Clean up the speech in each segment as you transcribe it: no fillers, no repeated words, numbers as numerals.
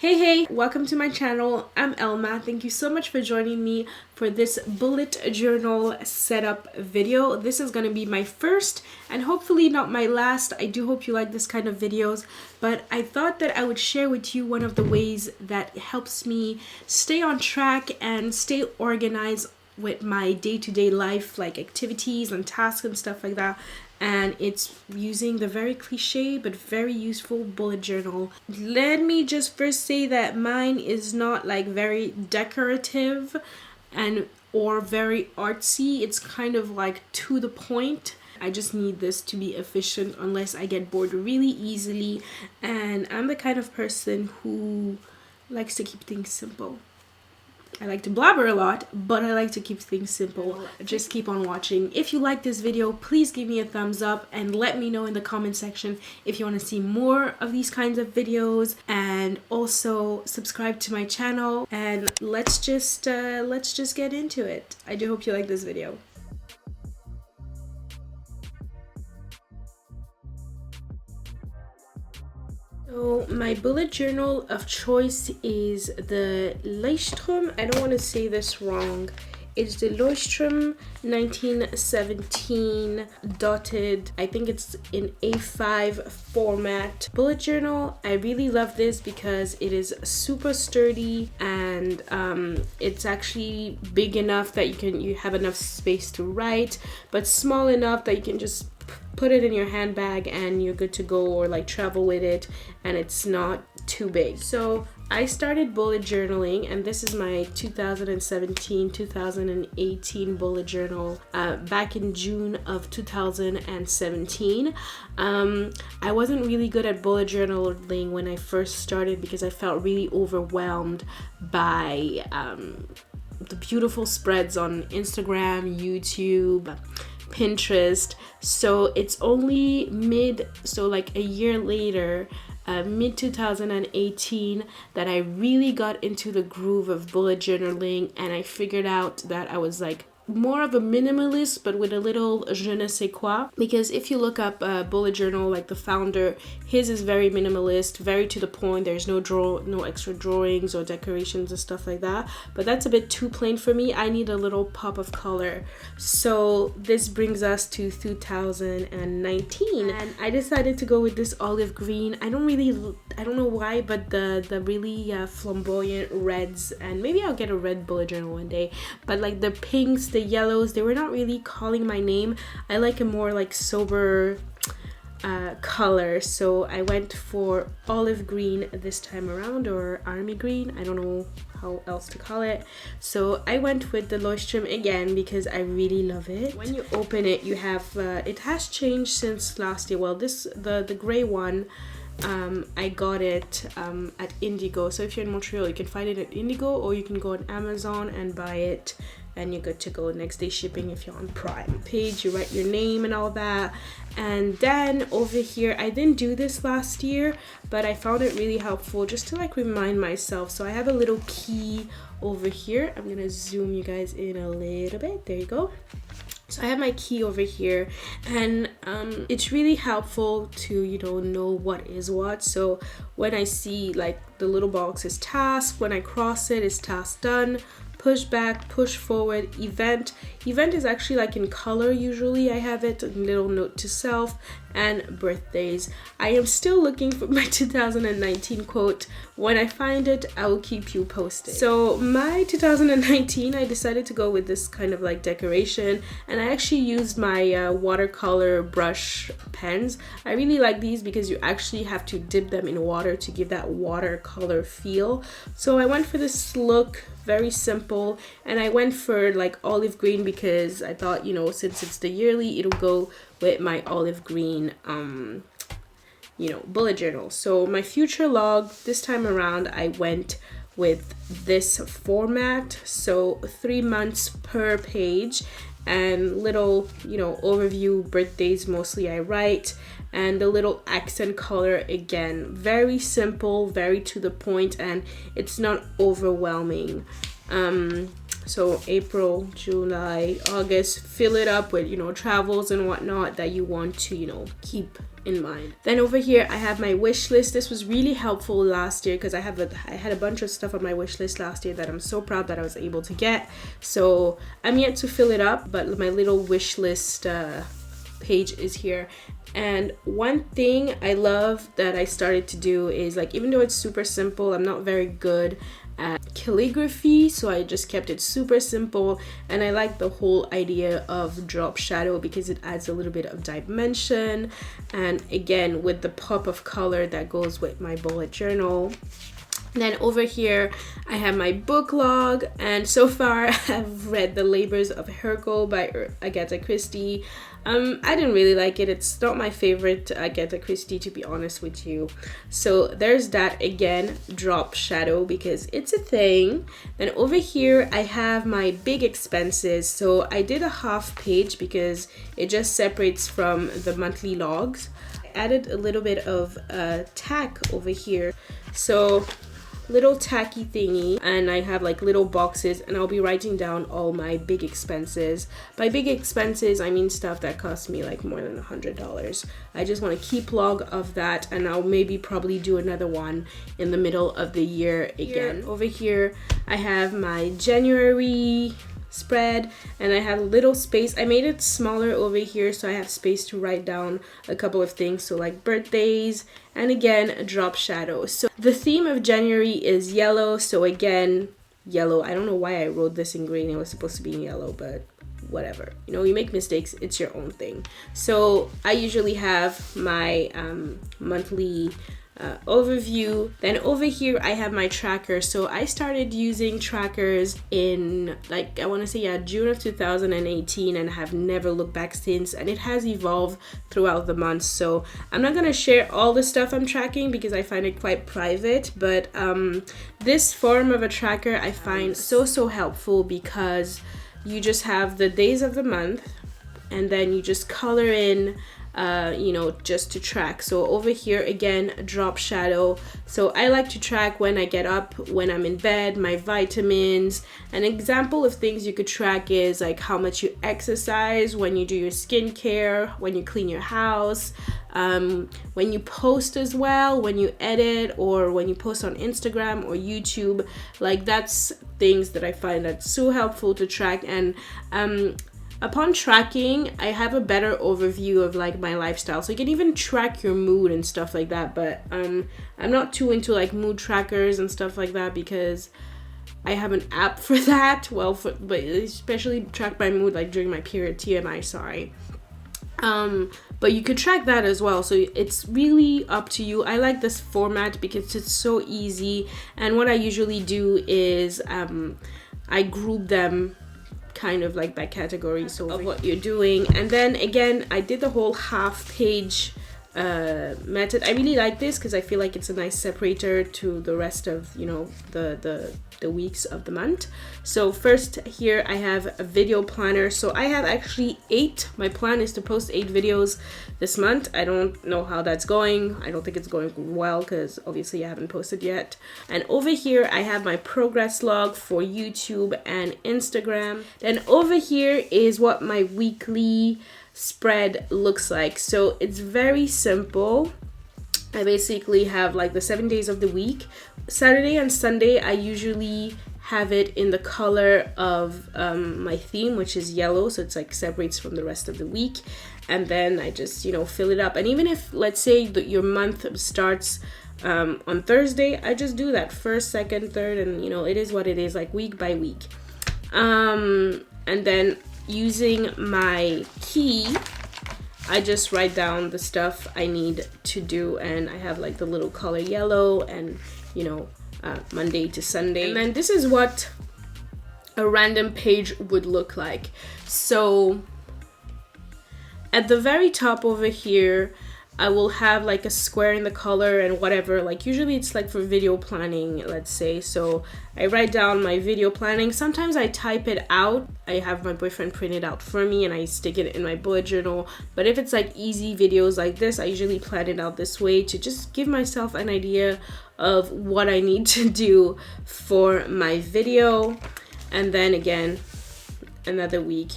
Hey, welcome to my channel. I'm Elma. Thank you so much for joining me for this bullet journal setup video. This is going to be my first and hopefully not my last. I do hope you like this kind of videos, but I thought that I would share with you one of the ways that helps me stay on track and stay organized with my day-to-day life, like activities and tasks and stuff like that. And it's using the very cliche but very useful bullet journal. Let me just first say that mine is not like very decorative or very artsy. It's kind of like to the point. I just need this to be efficient unless I get bored really easily, and I'm the kind of person who likes to keep things simple. I like to blabber a lot, but I like to keep things simple. Just keep on watching. If you like this video, please give me a thumbs up and let me know in the comment section if you want to see more of these kinds of videos, and also subscribe to my channel, and let's just get into it. I do hope you like this video. So my bullet journal of choice is the Leuchtturm. I don't want to say this wrong. It's the Leuchtturm 1917 dotted, I think it's in A5 format bullet journal. I really love this because it is super sturdy, and it's actually big enough that you have enough space to write, but small enough that you can just put it in your handbag and you're good to go, or like travel with it, and it's not too big. So I started bullet journaling, and this is my 2017-2018 bullet journal back in June of 2017. I wasn't really good at bullet journaling when I first started because I felt really overwhelmed by the beautiful spreads on Instagram, YouTube, Pinterest. So it's only like a year later, mid 2018, that I really got into the groove of bullet journaling, and I figured out that I was like more of a minimalist but with a little je ne sais quoi. Because if you look up bullet journal, like the founder, his is very minimalist, very to the point. There's no extra drawings or decorations and stuff like that, but that's a bit too plain for me. I need a little pop of color. So this brings us to 2019, and I decided to go with this olive green. I don't know why, but the really flamboyant reds, and maybe I'll get a red bullet journal one day, but like the pinks, the yellows, they were not really calling my name. I like a more like sober color, so I went for olive green this time around, or army green, I don't know how else to call it. So I went with the Leuchtturm again because I really love it. When you open it, you have it has changed since last year. Well, the gray one, I got it at Indigo. So if you're in Montreal, you can find it at Indigo, or you can go on Amazon and buy it, and you're good to go. Next day shipping if you're on Prime page. You write your name and all that. And then over here, I didn't do this last year, but I found it really helpful just to like remind myself. So I have a little key over here. I'm gonna zoom you guys in a little bit. There you go. So I have my key over here, and it's really helpful to know what is what. So when I see like the little box is task, when I cross it, is task done. Push back, push forward, event is actually like in color. Usually I have it, a little note to self, and birthdays. I am still looking for my 2019 quote. When I find it, I will keep you posted. So my 2019, I decided to go with this kind of like decoration, and I actually used my watercolor brush pens. I really like these because you actually have to dip them in water to give that watercolor feel. So I went for this look, very simple, and I went for like olive green because I thought, since it's the yearly, it'll go with my olive green bullet journal. So my future log this time around, I went with this format, so 3 months per page, and little overview, birthdays mostly I write, and the little accent color, again, very simple, very to the point, and it's not overwhelming. So April, July, August, fill it up with, you know, travels and whatnot that you want to, you know, keep in mind. Then over here I have my wish list. This was really helpful last year because I had a bunch of stuff on my wish list last year that I'm so proud that I was able to get. So I'm yet to fill it up, but my little wish list page is here. And one thing I love that I started to do is, like, even though it's super simple, I'm not very good at calligraphy, so I just kept it super simple. And I like the whole idea of drop shadow because it adds a little bit of dimension, and again with the pop of color that goes with my bullet journal. Then over here I have my book log, and so far I've read The Labors of Hercule by Agatha Christie. I didn't really like it. It's not my favorite Agatha Christie, to be honest with you. So there's that. Again, drop shadow because it's a thing. Then over here I have my big expenses. So I did a half page because it just separates from the monthly logs. I added a little bit of tack over here. So little tacky thingy, and I have like little boxes, and I'll be writing down all my big expenses. By big expenses I mean stuff that cost me like more than $100. I just want to keep log of that, and I'll maybe probably do another one in the middle of the year again. Over here I have my January spread, and I have a little space. I made it smaller over here so I have space to write down a couple of things, so like birthdays, and again a drop shadow. So the theme of January is yellow, so again yellow. I don't know why I wrote this in green, it was supposed to be in yellow, but whatever, you know, you make mistakes, it's your own thing. So I usually have my monthly overview. Then over here I have my tracker. So I started using trackers in, like, I want to say, yeah, June of 2018, and have never looked back since, and it has evolved throughout the months. So I'm not gonna share all the stuff I'm tracking because I find it quite private, but this form of a tracker I find so helpful because you just have the days of the month, and then you just color in you know, just to track. So over here again, drop shadow. So I like to track when I get up, when I'm in bed, my vitamins. An example of things you could track is like how much you exercise, when you do your skincare, when you clean your house, when you post as well, when you edit, or when you post on Instagram or YouTube. Like, that's things that I find that's so helpful to track. And upon tracking, I have a better overview of like my lifestyle. So you can even track your mood and stuff like that. But I'm not too into like mood trackers and stuff like that because I have an app for that. Well, but especially track my mood like during my period, TMI, sorry. But you could track that as well. So it's really up to you. I like this format because it's so easy. And what I usually do is I group them kind of like by category, so of what you're doing. And then again, I did the whole half page method. I really like this because I feel like it's a nice separator to the rest of, you know, the weeks of the month. So first here I have a video planner. So I have actually 8. My plan is to post 8 videos this month. I don't know how that's going. I don't think it's going well because obviously I haven't posted yet. And over here I have my progress log for YouTube and Instagram. Then over here is what my weekly spread looks like. So it's very simple. I basically have like the 7 days of the week. Saturday and Sunday I usually have it in the color of my theme, which is yellow, so it's like separates from the rest of the week. And then I just, you know, fill it up. And even if, let's say, your month starts on Thursday, I just do that first, second, third, and you know, it is what it is, like week by week. And then using my key, I just write down the stuff I need to do, and I have like the little color yellow, and you know, Monday to Sunday. And then this is what a random page would look like. So at the very top over here, I will have like a square in the color and whatever, like usually it's like for video planning, let's say. So I write down my video planning. Sometimes I type it out. I have my boyfriend print it out for me and I stick it in my bullet journal. But if it's like easy videos like this, I usually plan it out this way to just give myself an idea of what I need to do for my video. and then again another week.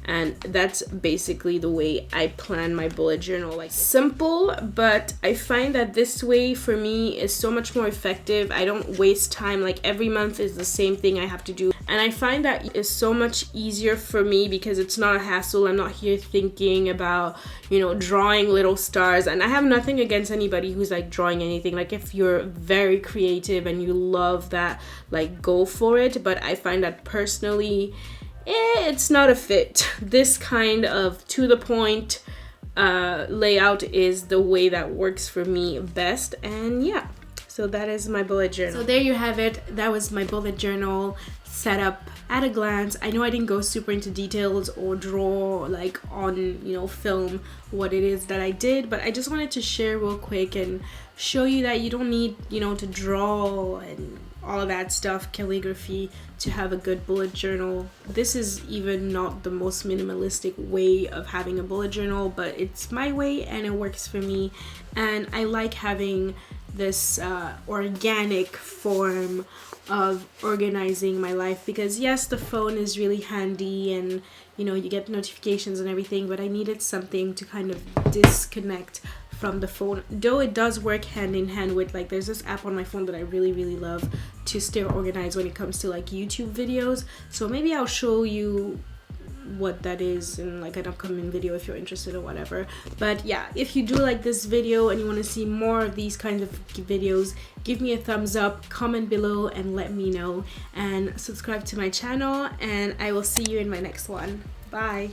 And that's basically the way I plan my bullet journal. Like, simple, but I find that this way for me is so much more effective. I don't waste time. Like, every month is the same thing I have to do, and I find that is so much easier for me because it's not a hassle. I'm not here thinking about, you know, drawing little stars. And I have nothing against anybody who's like drawing anything. Like, if you're very creative and you love that, like, go for it. But I find that personally, it's not a fit. This kind of to the point layout is the way that works for me best. And yeah, so that is my bullet journal. So there you have it. That was my bullet journal setup at a glance. I know I didn't go super into details or draw like on, you know, film what it is that I did, but I just wanted to share real quick and show you that you don't need, you know, to draw and all of that stuff, calligraphy, to have a good bullet journal. This is even not the most minimalistic way of having a bullet journal, but it's my way and it works for me. And I like having this organic form of organizing my life, because yes, the phone is really handy and, you know, you get notifications and everything, but I needed something to kind of disconnect from the phone, though it does work hand in hand with, like, there's this app on my phone that I really love to stay organized when it comes to like YouTube videos. So maybe I'll show you what that is in like an upcoming video if you're interested or whatever. But yeah, if you do like this video and you want to see more of these kinds of videos, give me a thumbs up, comment below and let me know, and subscribe to my channel, and I will see you in my next one. Bye.